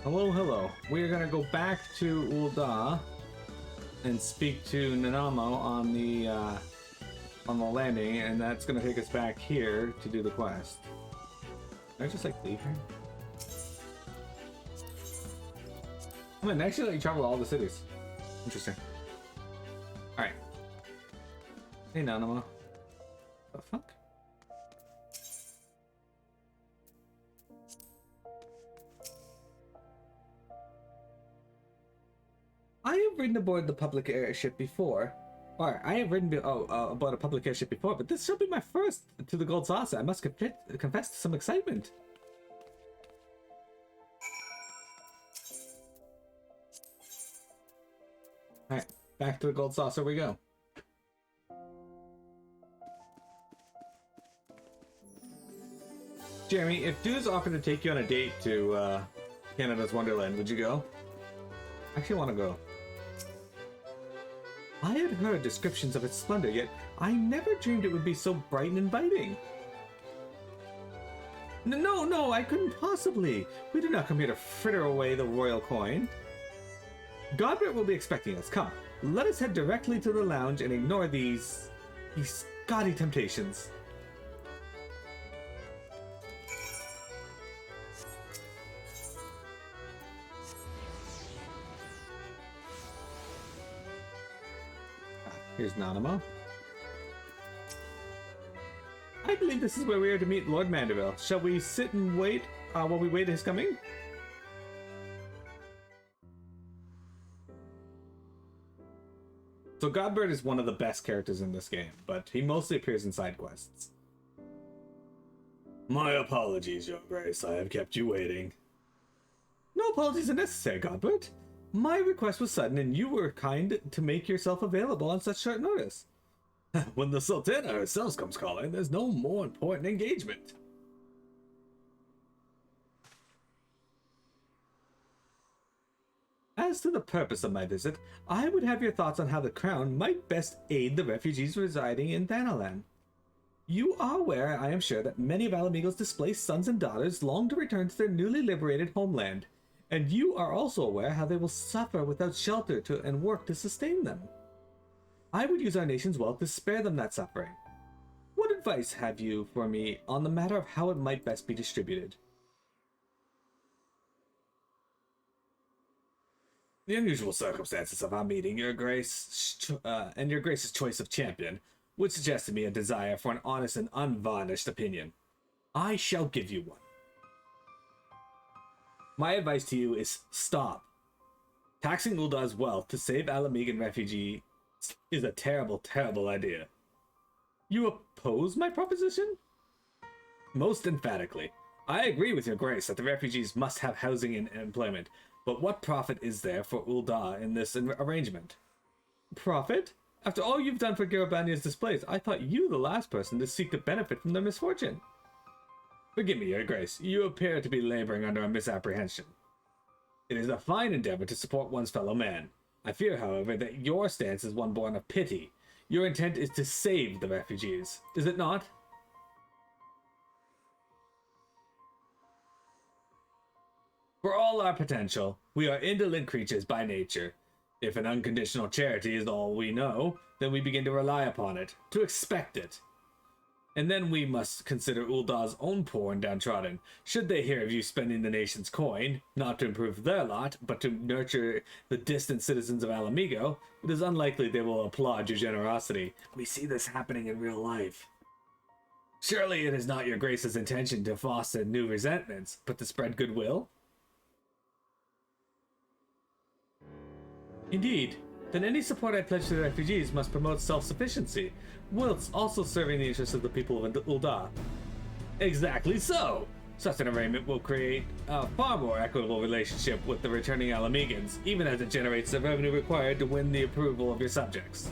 Hello, hello. We are gonna go back to Ul'dah and speak to Nanamo on the landing, and that's gonna take us back here to do the quest. Can I just like leave here? I mean, actually, like travel all the cities. Interesting. All right. Hey, Nanamo. The fuck? I have ridden aboard the public airship before. Or, I have ridden aboard a public airship before, but this shall be my first to the Gold Saucer. I must confess to some excitement. Alright, back to the Gold Saucer we go. Jeremy, if dudes offered to take you on a date to Canada's Wonderland, would you go? I actually want to go. I had heard descriptions of its splendor, yet I never dreamed it would be so bright and inviting. No, I couldn't possibly. We did not come here to fritter away the royal coin. Godbert will be expecting us. Come, let us head directly to the lounge and ignore these gaudy temptations. Here's Nanamo. I believe this is where we are to meet Lord Mandeville. Shall we sit and wait while we wait his coming? So Godbert is one of the best characters in this game, but he mostly appears in side quests. My apologies, Your Grace. I have kept you waiting. No apologies are necessary, Godbert. My request was sudden, and you were kind to make yourself available on such short notice. When the Sultana herself comes calling, there's no more important engagement. As to the purpose of my visit, I would have your thoughts on how the Crown might best aid the refugees residing in Thanalan. You are aware, I am sure, that many of Ala Mhigo's displaced sons and daughters long to return to their newly liberated homeland. And you are also aware how they will suffer without shelter and work to sustain them. I would use our nation's wealth to spare them that suffering. What advice have you for me on the matter of how it might best be distributed? The unusual circumstances of our meeting, Your Grace, and Your Grace's choice of champion, would suggest to me a desire for an honest and unvarnished opinion. I shall give you one. My advice to you is stop. Taxing Ul'dah's wealth to save Ala Mhigan refugees is a terrible, terrible idea. You oppose my proposition? Most emphatically. I agree with Your Grace that the refugees must have housing and employment, but what profit is there for Ul'dah in this arrangement? Profit? After all you've done for Garabania's displays, I thought you the last person to seek to benefit from their misfortune. Forgive me, Your Grace. You appear to be laboring under a misapprehension. It is a fine endeavor to support one's fellow man. I fear, however, that your stance is one born of pity. Your intent is to save the refugees, is it not? For all our potential, we are indolent creatures by nature. If an unconditional charity is all we know, then we begin to rely upon it, to expect it. And then we must consider Ul'dah's own poor and downtrodden. Should they hear of you spending the nation's coin, not to improve their lot, but to nurture the distant citizens of Ala Mhigo, it is unlikely they will applaud your generosity. We see this happening in real life. Surely it is not Your Grace's intention to foster new resentments, but to spread goodwill? Indeed. Then any support I pledge to the refugees must promote self-sufficiency, whilst also serving the interests of the people of Ul'dah. Exactly so! Such an arrangement will create a far more equitable relationship with the returning Ala Mhigans, even as it generates the revenue required to win the approval of your subjects.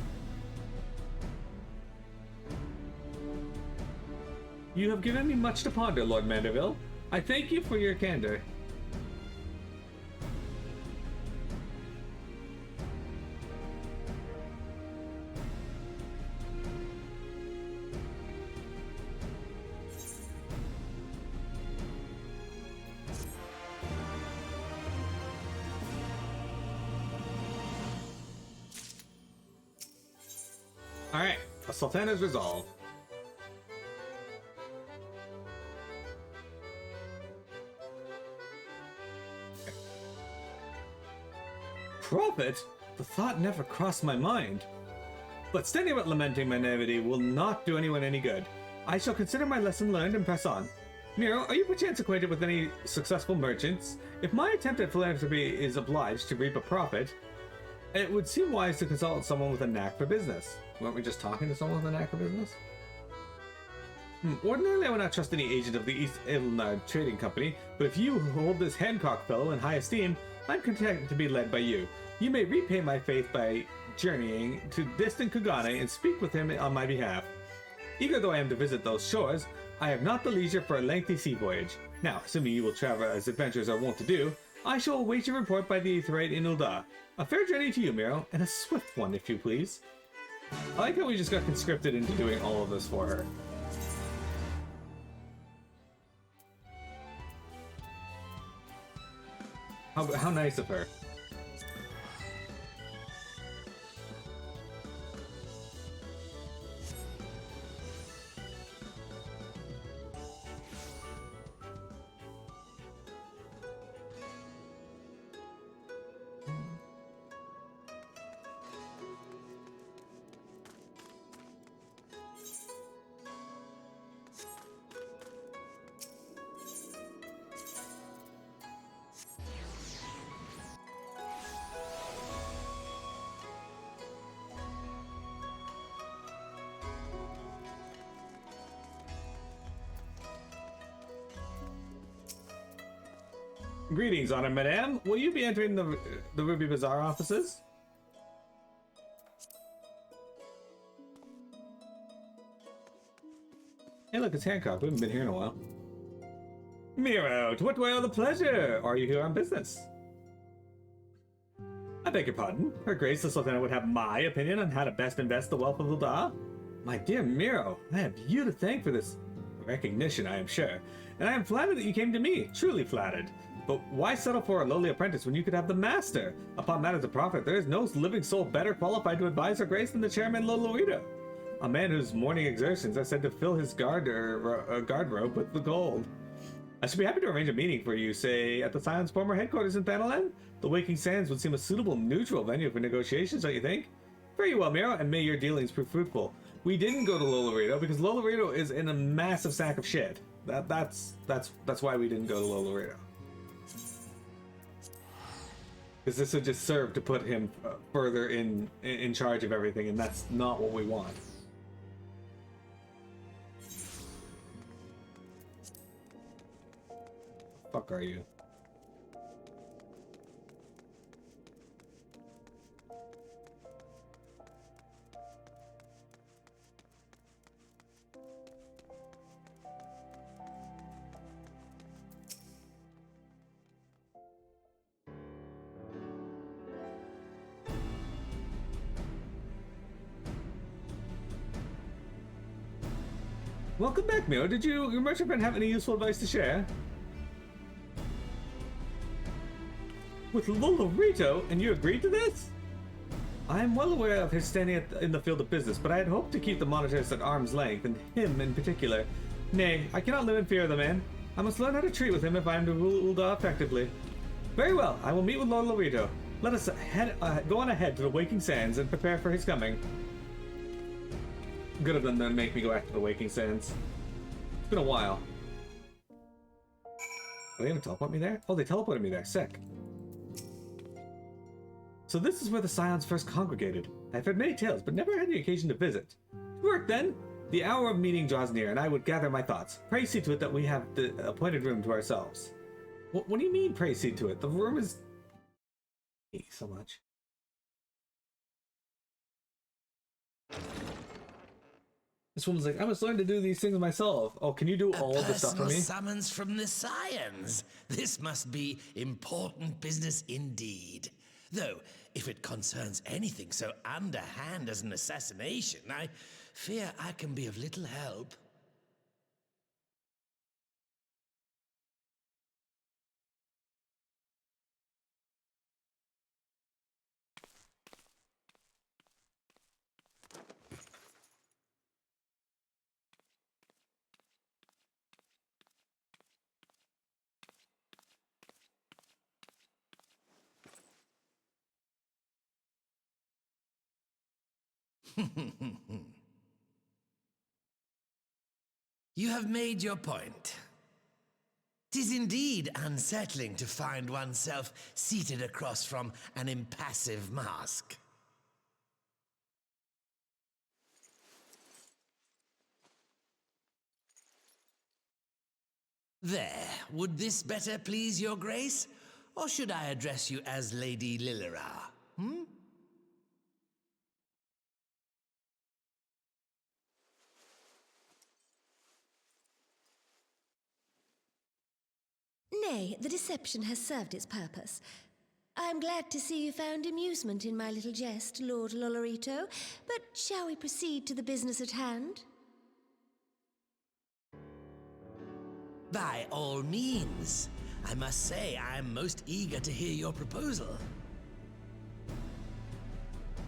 You have given me much to ponder, Lord Mandeville. I thank you for your candor. Alright, a Sultana's resolve. Profit? The thought never crossed my mind. But standing about lamenting my naivety will not do anyone any good. I shall consider my lesson learned and press on. Miro, are you perchance acquainted with any successful merchants? If my attempt at philanthropy is obliged to reap a profit, it would seem wise to consult someone with a knack for business. Weren't we just talking to someone with a knack for business? Ordinarily, I would not trust any agent of the East Edelnard Trading Company, but if you hold this Hancock fellow in high esteem, I'm content to be led by you. You may repay my faith by journeying to distant Kugane and speak with him on my behalf. Eager though I am to visit those shores, I have not the leisure for a lengthy sea voyage. Now, assuming you will travel as adventurers are wont to do, I shall await your report by the Aetheryte in Ul'dah. A fair journey to you, Miro, and a swift one, if you please. I like how we just got conscripted into doing all of this for her. How nice of her. Greetings, Honored Madame. Will you be entering the Ruby Bazaar offices? Hey, look, it's Hancock. We haven't been here in a while. Miro, to what do I owe the pleasure? Are you here on business? I beg your pardon. Her Grace the Sultana would have my opinion on how to best invest the wealth of Ul'dah? My dear Miro, I have you to thank for this recognition, I am sure. And I am flattered that you came to me. Truly flattered. But why settle for a lowly apprentice when you could have the master? Upon matters of profit, there is no living soul better qualified to advise Her Grace than the chairman Lolorito. A man whose morning exertions are said to fill his guard robe with the gold. I should be happy to arrange a meeting for you, say, at the Scion's former headquarters in Panalan. The Waking Sands would seem a suitable neutral venue for negotiations, don't you think? Very well, Miro, and may your dealings prove fruitful. We didn't go to Lolorito because Lolorito is in a massive sack of shit. That's why we didn't go to Lolorito. Because this would just serve to put him further in charge of everything, and that's not what we want. The fuck are you? Welcome back, Miro. Did your merchant friend have any useful advice to share? With Lolorito, and you agreed to this? I am well aware of his standing in the field of business, but I had hoped to keep the monitors at arm's length, and him in particular. Nay, I cannot live in fear of the man. I must learn how to treat with him if I am to rule Ul'dah effectively. Very well, I will meet with Lord Lolorito. Let us go on ahead to the Waking Sands and prepare for his coming. Good of them to make me go after the Waking Sands. It's been a while. Are they gonna teleport me there? Oh, they teleported me there. Sick. So this is where the Scions first congregated. I've heard many tales, but never had the occasion to visit. To work then! The hour of meeting draws near, and I would gather my thoughts. Pray see to it that we have the appointed room to ourselves. What do you mean, pray see to it? The room is... so much. This woman's like, I must learn to do these things myself. Oh, can you do all of the stuff for me? Summons from the Scions. This must be important business indeed. Though, if it concerns anything so underhand as an assassination, I fear I can be of little help. You have made your point. 'Tis indeed unsettling to find oneself seated across from an impassive mask. There, would this better please your grace? Or should I address you as Lady Lilira? Nay, the deception has served its purpose. I am glad to see you found amusement in my little jest, Lord Lolorito, but shall we proceed to the business at hand? By all means. I must say I am most eager to hear your proposal.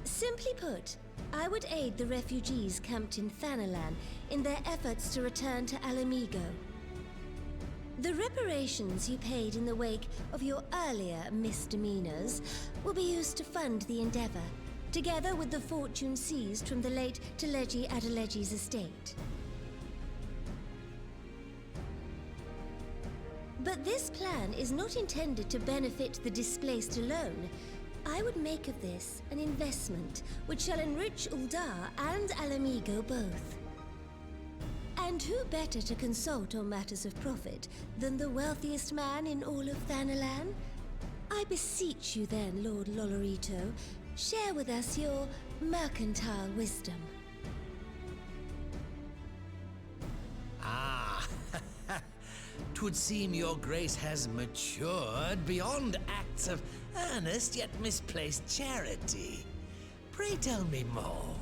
Simply put, I would aid the refugees camped in Thanalan in their efforts to return to Ala Mhigo. The reparations you paid in the wake of your earlier misdemeanors will be used to fund the endeavor, together with the fortune seized from the late Teleji Adeleji's estate. But this plan is not intended to benefit the displaced alone. I would make of this an investment which shall enrich Uldar and Ala Mhigo both. And who better to consult on matters of profit than the wealthiest man in all of Thanalan? I beseech you then, Lord Lolorito, share with us your mercantile wisdom. Ah, 'twould seem your grace has matured beyond acts of earnest yet misplaced charity. Pray tell me more.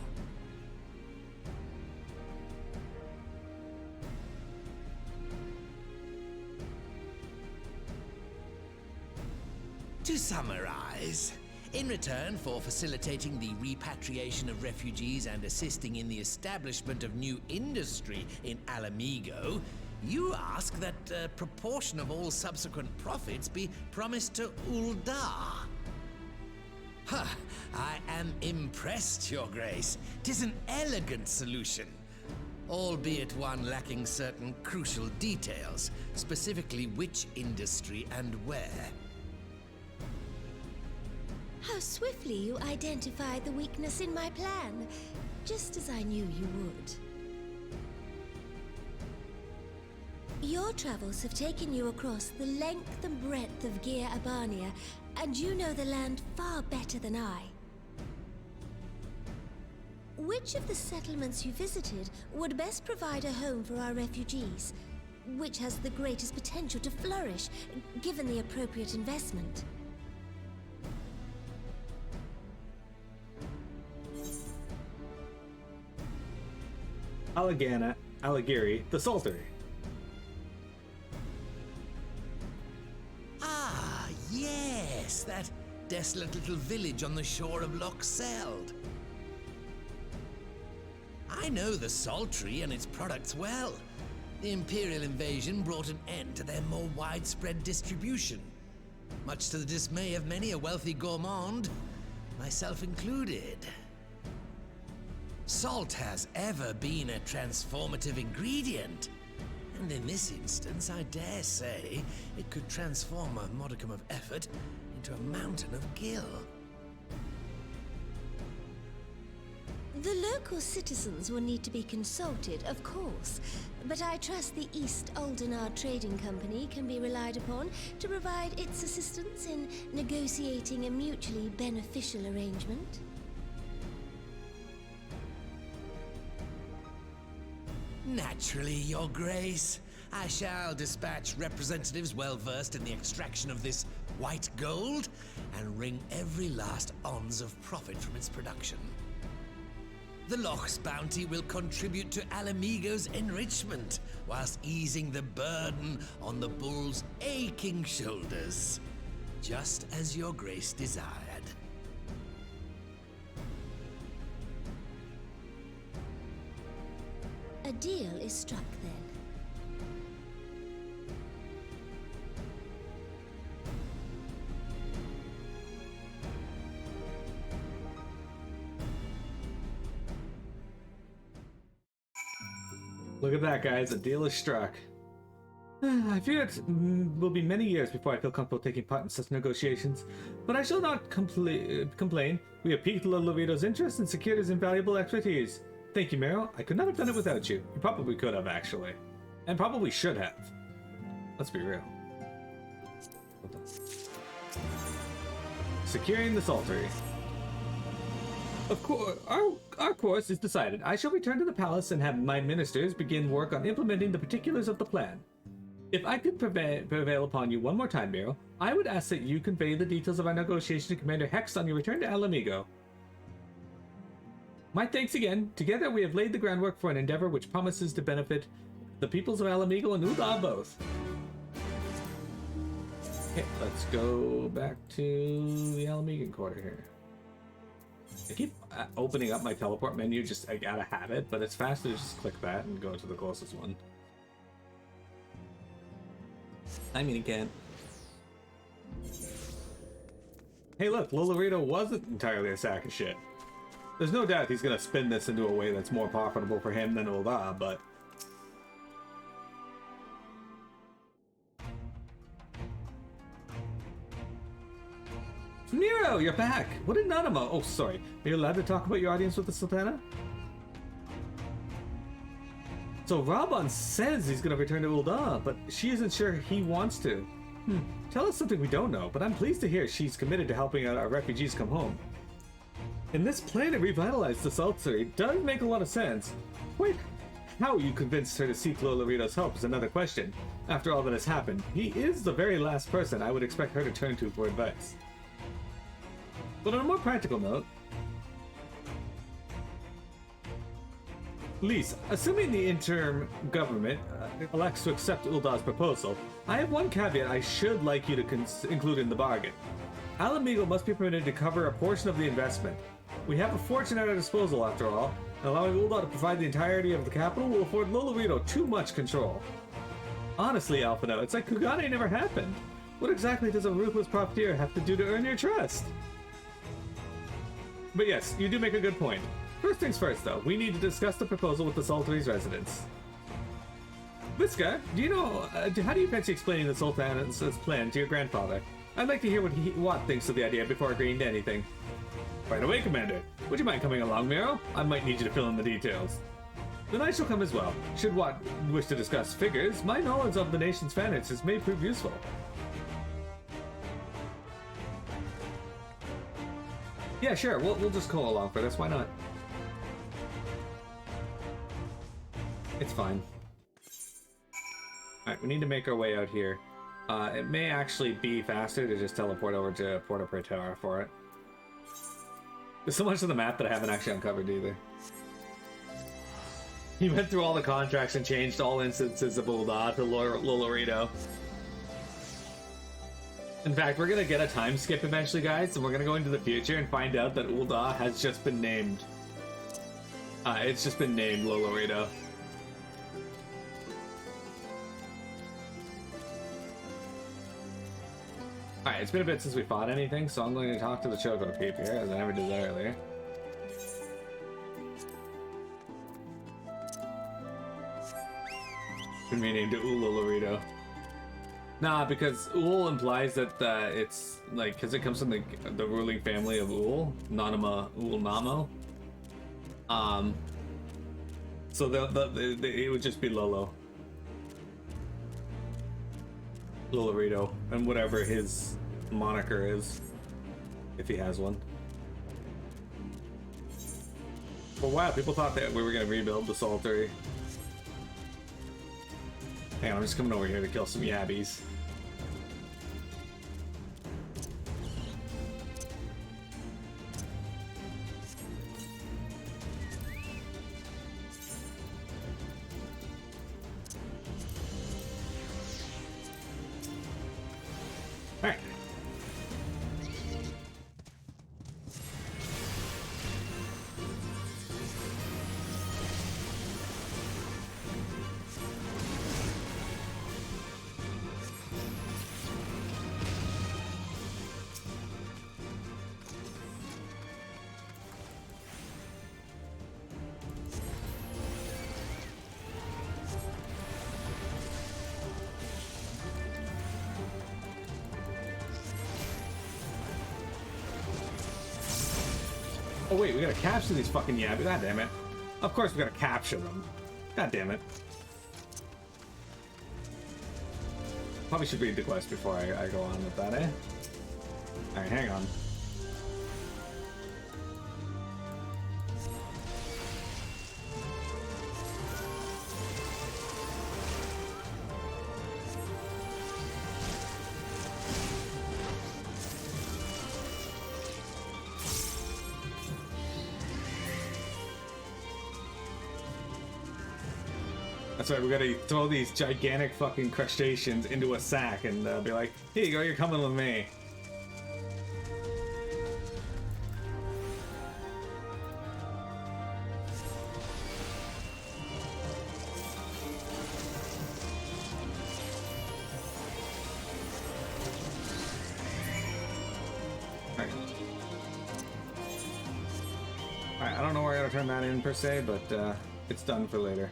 To summarize, in return for facilitating the repatriation of refugees and assisting in the establishment of new industry in Ala Mhigo, you ask that a proportion of all subsequent profits be promised to Uldar. Huh, I am impressed, Your Grace. 'Tis an elegant solution, albeit one lacking certain crucial details, specifically which industry and where. How swiftly you identified the weakness in my plan, just as I knew you would. Your travels have taken you across the length and breadth of Gir Abania, and you know the land far better than I. Which of the settlements you visited would best provide a home for our refugees? Which has the greatest potential to flourish, given the appropriate investment? Alagiri, the Saltery. Ah, yes, that desolate little village on the shore of Loch Seld. I know the Saltery and its products well. The Imperial invasion brought an end to their more widespread distribution, much to the dismay of many a wealthy gourmand, myself included. Salt has ever been a transformative ingredient, and in this instance, I dare say, it could transform a modicum of effort into a mountain of gil. The local citizens will need to be consulted, of course, but I trust the East Aldenar Trading Company can be relied upon to provide its assistance in negotiating a mutually beneficial arrangement. Naturally, Your Grace. I shall dispatch representatives well-versed in the extraction of this white gold and wring every last ons of profit from its production. The Loch's bounty will contribute to Ala Mhigo's enrichment, whilst easing the burden on the bull's aching shoulders, just as Your Grace desired. A deal is struck then. Look at that, guys. A deal is struck. I fear it will be many years before I feel comfortable taking part in such negotiations, but I shall not complain. We have piqued Lolorito's interest and secured his invaluable expertise. Thank you, Meryl. I could not have done it without you. You probably could have, actually. And probably should have. Let's be real. Securing the Saltery. Of course, our course is decided. I shall return to the palace and have my ministers begin work on implementing the particulars of the plan. If I could prevail upon you one more time, Meryl, I would ask that you convey the details of our negotiation to Commander Hex on your return to Ala Mhigo. My thanks again. Together we have laid the groundwork for an endeavor which promises to benefit the peoples of Ala Mhigo and Ul'dah both. Okay, let's go back to the Ala Mhigan quarter here. I keep opening up my teleport menu just out of habit, but it's faster to just click that and go to the closest one. I mean, again. Hey look, Lolorito wasn't entirely a sack of shit. There's no doubt he's gonna spin this into a way that's more profitable for him than Ul'dah, but... Nero, you're back! What did Nanamo... Oh, sorry. Are you allowed to talk about your audience with the Sultana? So Raban says he's gonna return to Ul'dah, but she isn't sure he wants to. Tell us something we don't know, but I'm pleased to hear she's committed to helping our refugees come home. And this plan to revitalize the Saltery does make a lot of sense. Wait, how you convinced her to seek Lolorito's help is another question. After all that has happened, he is the very last person I would expect her to turn to for advice. But on a more practical note, Lise, assuming the interim government elects to accept Ul'dah's proposal, I have one caveat I should like you to include in the bargain. Ala Mhigo must be permitted to cover a portion of the investment. We have a fortune at our disposal, after all, and allowing Ul'dah to provide the entirety of the capital will afford Lolorito too much control. Honestly, Alphino, it's like Kugane never happened. What exactly does a ruthless profiteer have to do to earn your trust? But yes, you do make a good point. First things first, though, we need to discuss the proposal with the Saltery's residents. Visca, do you know, how do you fancy explaining the Sultan's plan to your grandfather? I'd like to hear what Watt thinks of the idea before agreeing to anything. Right away, Commander. Would you mind coming along, Meryl? I might need you to fill in the details. Then I shall come as well. Should Watt wish to discuss figures, my knowledge of the nation's finances may prove useful. Yeah, sure, we'll just go along for this, why not? It's fine. Alright, we need to make our way out here. It may actually be faster to just teleport over to Porta Praetora for it. There's so much of the map that I haven't actually uncovered either. He went through all the contracts and changed all instances of Ul'dah to Lolorito. In fact, we're gonna get a time skip eventually, guys, and we're gonna go into the future and find out that Ul'dah has just been named. It's just been named Lolorito. Alright, it's been a bit since we fought anything, so I'm going to talk to the Choco Peep here, as I never did that earlier. Been renamed to Lolorito. Nah, because Ul implies that it's like, because it comes from the ruling family of Ul, Nanamo, Ul'Namo. So it would just be Lolorito, and whatever his moniker is, if he has one. For a while, people thought that we were going to rebuild the Saltery. Hang on, I'm just coming over here to kill some yabbies. Alright. Oh wait, we gotta capture these fucking yabbies. God damn it. Of course we gotta capture them. God damn it. Probably should read the quest before I go on with that, eh? Alright, hang on. That's right, we gotta throw these gigantic fucking crustaceans into a sack and be like, here you go, you're coming with me. Alright, I don't know where I gotta turn that in per se, but it's done for later.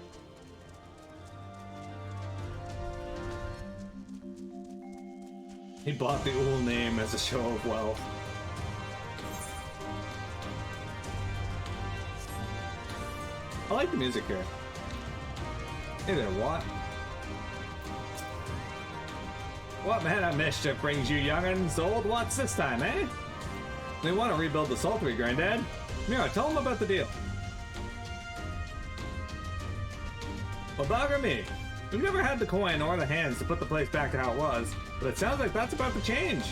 He bought the Ool name as a show of wealth. I like the music here. Hey there, what? What man of mischief brings you young'uns old what's this time, eh? They want to rebuild the Saltery, Granddad. Mira, tell them about the deal. Well, bugger me. We've never had the coin or the hands to put the place back to how it was, but it sounds like that's about to change.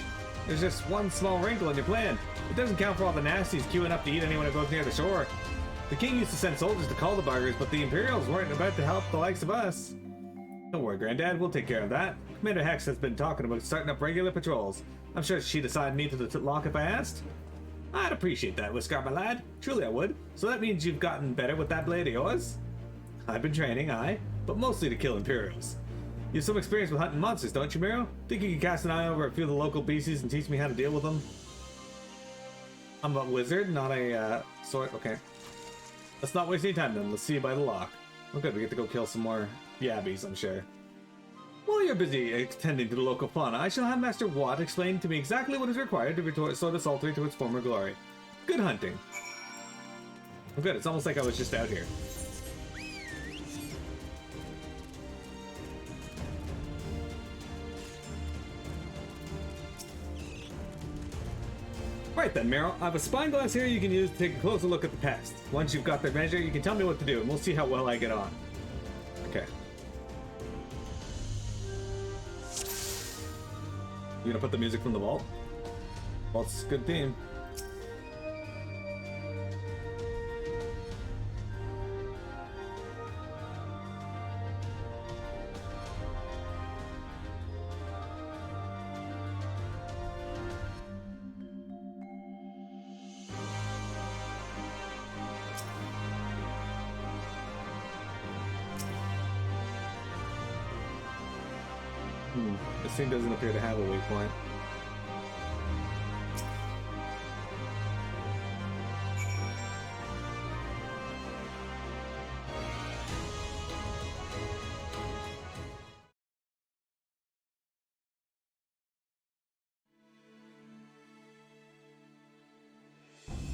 There's just one small wrinkle in your plan. It doesn't count for all the nasties queuing up to eat anyone who goes near the shore. The king used to send soldiers to call the buggers, but the Imperials weren't about to help the likes of us. Don't worry, Granddad, we'll take care of that. Commander Hex has been talking about starting up regular patrols. I'm sure she'd assign me to the lock if I asked. I'd appreciate that, Whisker, my lad. Truly I would. So that means you've gotten better with that blade of yours? I've been training, aye, but mostly to kill Imperials. You have some experience with hunting monsters, don't you, Miro? Think you can cast an eye over a few of the local beasties and teach me how to deal with them? I'm a wizard, not a sword. Okay. Let's not waste any time then. Let's see you by the lock. Oh good, we get to go kill some more yabbies, I'm sure. While you're busy attending to the local fauna, I shall have Master Watt explain to me exactly what is required to restore the Saltery to its former glory. Good hunting. Oh good, it's almost like I was just out here. Right then, Meryl, I have a spyglass here you can use to take a closer look at the pest. Once you've got their measure, you can tell me what to do, and we'll see how well I get on. Okay. You gonna put the music from the vault? Vault's a good theme. This thing doesn't appear to have a weak point.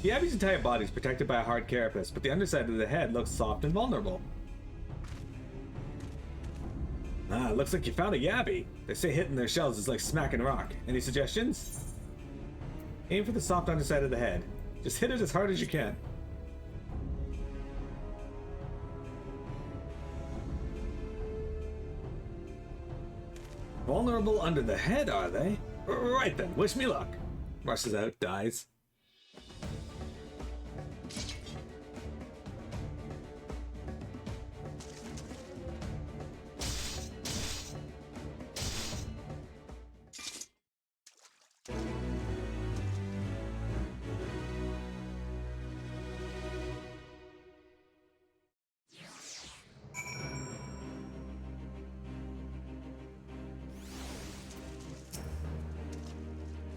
The Abbey's entire body is protected by a hard carapace, but the underside of the head looks soft and vulnerable. Ah, looks like you found a yabby. They say hitting their shells is like smacking rock. Any suggestions? Aim for the soft underside of the head. Just hit it as hard as you can. Vulnerable under the head, are they? Right then, wish me luck. Rushes out, dies.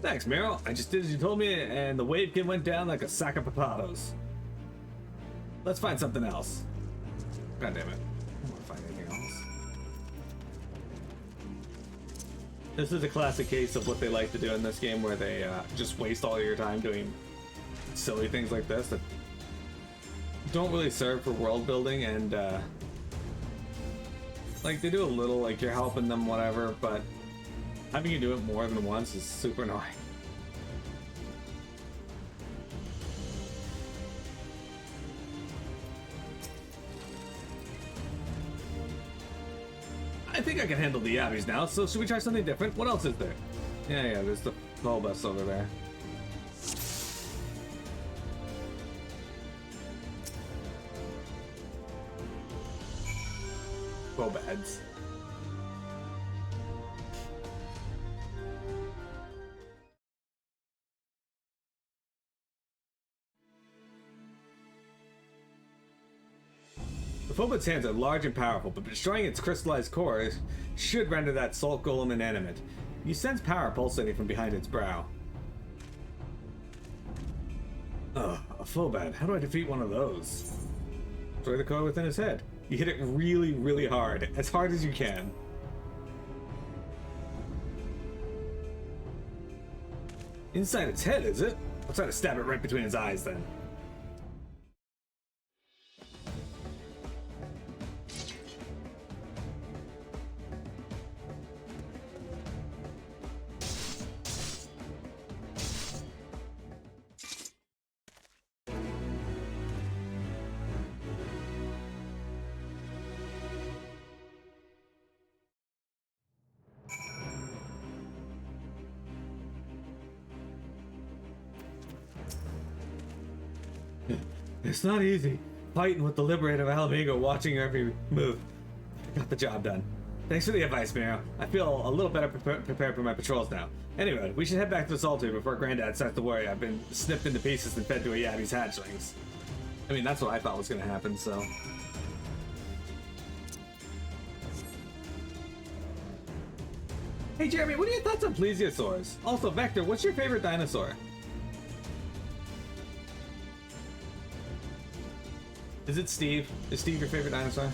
Thanks, Meryl. I just did as you told me, and the wavekin went down like a sack of potatoes. Let's find something else. God damn it. I don't want to find anything else. This is a classic case of what they like to do in this game, where they just waste all your time doing silly things like this that don't really serve for world building, and like they do a little, like you're helping them, whatever, but having you do it more than once is super annoying. I think I can handle the Abbeys now, so should we try something different? What else is there? Yeah, there's the ball bus over there. Bobads. The Phobot's hands are large and powerful, but destroying its crystallized core should render that salt golem inanimate. You sense power pulsating from behind its brow. Ugh, a Phobad. How do I defeat one of those? Destroy the core within his head. You hit it really, really hard. As hard as you can. Inside its head, is it? I'll try to stab it right between its eyes then. It's not easy, fighting with the liberator of Ala Mhigo watching your every move. I got the job done. Thanks for the advice, Miro. I feel a little better prepared for my patrols now. Anyway, we should head back to the Saltire before Granddad starts to worry I've been snipped into pieces and fed to a Yabby's hatchlings. I mean, that's what I thought was going to happen, so... Hey Jeremy, what are your thoughts on plesiosaurs? Also, Vector, what's your favorite dinosaur? Is it Steve? Is Steve your favorite dinosaur?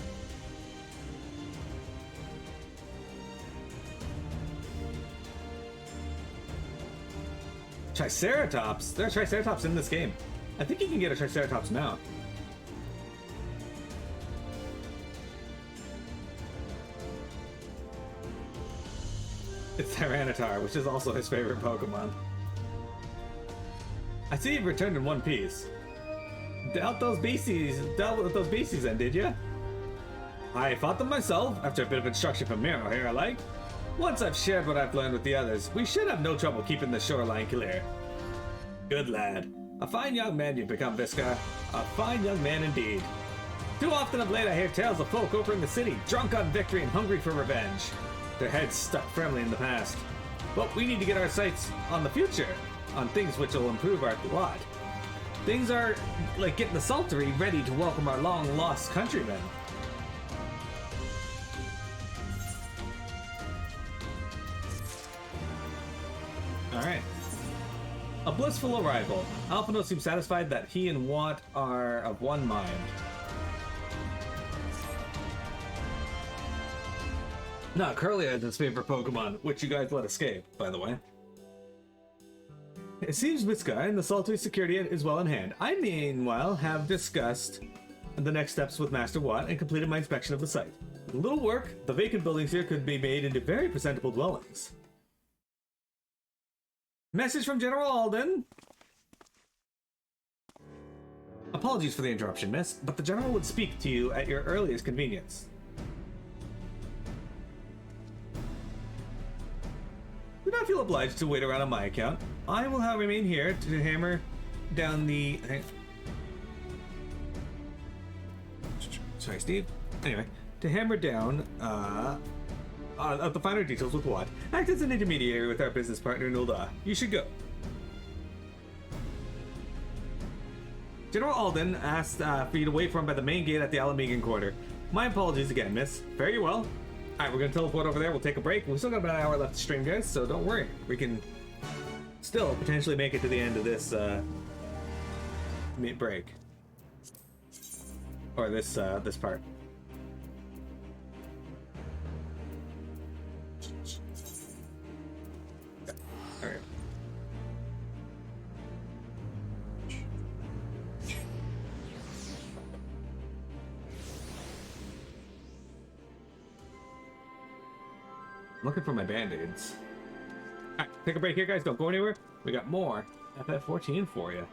Triceratops? There are Triceratops in this game. I think you can get a Triceratops mount. It's Tyranitar, which is also his favorite Pokemon. I see you've returned in one piece. Dealt with those beasties then, did ya? I fought them myself, after a bit of instruction from Miro here, I like. Once I've shared what I've learned with the others, we should have no trouble keeping the shoreline clear. Good lad. A fine young man you've become, Viscar. A fine young man indeed. Too often of late I hear tales of folk over in the city, drunk on victory and hungry for revenge. Their heads stuck firmly in the past. But we need to get our sights on the future, on things which will improve our lot. Things are like getting the Saltire ready to welcome our long-lost countrymen. Alright. A blissful arrival. Alphino seems satisfied that he and Watt are of one mind. Nah, Curlia is his favorite Pokemon, which you guys let escape, by the way. It seems Viscar and the Saltire security is well in hand. I, meanwhile, have discussed the next steps with Master Watt and completed my inspection of the site. With a little work, the vacant buildings here could be made into very presentable dwellings. Message from General Alden. Apologies for the interruption, miss, but the General would speak to you at your earliest convenience. Do not feel obliged to wait around on my account. I will remain here to hammer down the... Sorry, Steve. Anyway, to hammer down the finer details with Watt. Act as an intermediary with our business partner, Nulda. You should go. General Alden asked for you to wait for him by the main gate at the Ala Mhigo quarter. My apologies again, miss. Fare you well. Alright, we're gonna teleport over there, we'll take a break. We've still got about an hour left to stream, guys, so don't worry. We can still potentially make it to the end of this break. Or this part. Alright. I'm looking for my band-aids. Alright, take a break here, guys. Don't go anywhere. We got more FF14 for you.